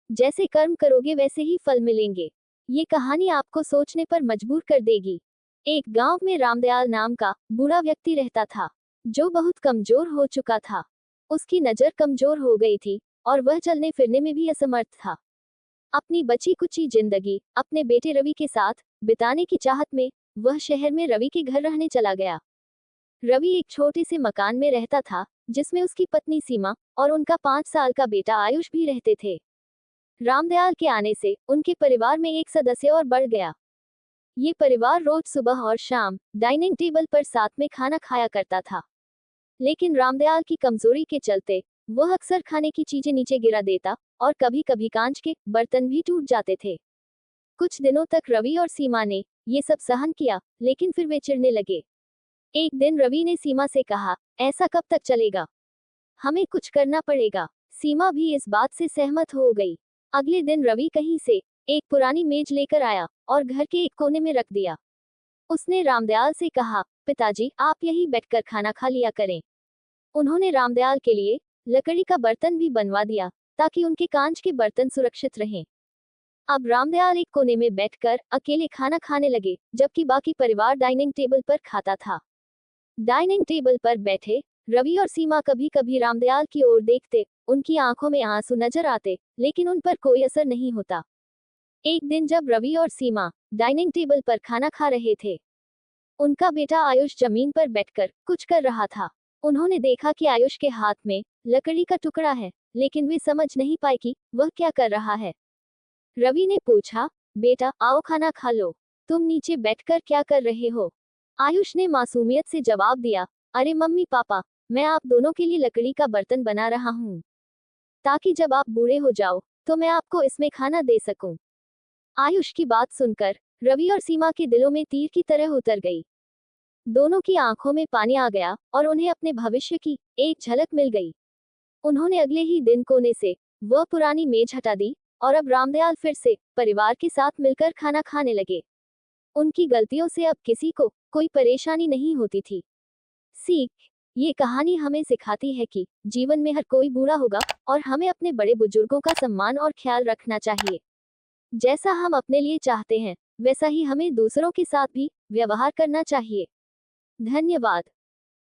जैसे कर्म करोगे वैसे ही फल मिलेंगे। ये कहानी आपको सोचने पर मजबूर कर देगी। एक गांव में रामदयाल नाम का बूढ़ा व्यक्ति रहता था, जो बहुत कमजोर हो चुका था। उसकी नजर कमजोर हो गई थी और वह चलने फिरने में भी असमर्थ था। अपनी बची कुची जिंदगी अपने बेटे रवि के साथ बिताने की चाहत में वह शहर में रवि के घर रहने चला गया। रवि एक छोटे से मकान में रहता था, जिसमें उसकी पत्नी सीमा और उनका 5 साल का बेटा आयुष भी रहते थे। रामदयाल के आने से उनके परिवार में एक सदस्य और बढ़ गया। ये परिवार रोज सुबह और शाम डाइनिंग टेबल पर साथ में खाना खाया करता था। लेकिन रामदयाल की कमजोरी के चलते वह अक्सर खाने की चीजें नीचे गिरा देता और कभी कभी कांच के बर्तन भी टूट जाते थे। कुछ दिनों तक रवि और सीमा ने ये सब सहन किया, लेकिन फिर वे चिढ़ने लगे। एक दिन रवि ने सीमा से कहा, ऐसा कब तक चलेगा? हमें कुछ करना पड़ेगा। सीमा भी इस बात से सहमत हो गई। अगले दिन रवि कहीं से एक पुरानी मेज लेकर आया और घर के एक कोने में रख दिया। उसने रामदयाल से कहा, पिताजी आप यहीं बैठकर खाना खा लिया करें। उन्होंने रामदयाल के लिए लकड़ी का बर्तन भी बनवा दिया, ताकि उनके कांच के बर्तन सुरक्षित रहें। अब रामदयाल एक कोने में बैठकर अकेले खाना खाने लगे, जबकि बाकी परिवार डाइनिंग टेबल पर खाता था। डाइनिंग टेबल पर बैठे रवि और सीमा कभी कभी रामदयाल की ओर देखते, उनकी आंखों में आंसू नजर आते, लेकिन उन पर कोई असर नहीं होता। एक दिन जब रवि और सीमा डाइनिंग टेबल पर खाना खा रहे थे, उनका बेटा आयुष जमीन पर बैठकर कुछ कर रहा था। उन्होंने देखा कि आयुष के हाथ में लकड़ी का टुकड़ा है, लेकिन वे समझ नहीं पाए कि वह क्या कर रहा है। रवि ने पूछा, बेटा आओ खाना खा लो, तुम नीचे बैठकर क्या कर रहे हो? आयुष ने मासूमियत से जवाब दिया, अरे मम्मी पापा, मैं आप दोनों के लिए लकड़ी का बर्तन बना रहा हूँ, ताकि जब आप बूढ़े हो जाओ तो मैं आपको इसमें खाना दे सकूं। आयुष की बात सुनकर रवि और सीमा के दिलों में तीर की तरह उतर गई। दोनों की आंखों में पानी आ गया और उन्हें अपने भविष्य की एक झलक मिल गई। उन्होंने अगले ही दिन कोने से वह पुरानी मेज हटा दी और अब रामदयाल फिर से परिवार के साथ मिलकर खाना खाने लगे। उनकी गलतियों से अब किसी को कोई परेशानी नहीं होती थी। सीख, ये कहानी हमें सिखाती है कि जीवन में हर कोई बूढ़ा होगा और हमें अपने बड़े बुजुर्गों का सम्मान और ख्याल रखना चाहिए। जैसा हम अपने लिए चाहते हैं, वैसा ही हमें दूसरों के साथ भी व्यवहार करना चाहिए। धन्यवाद।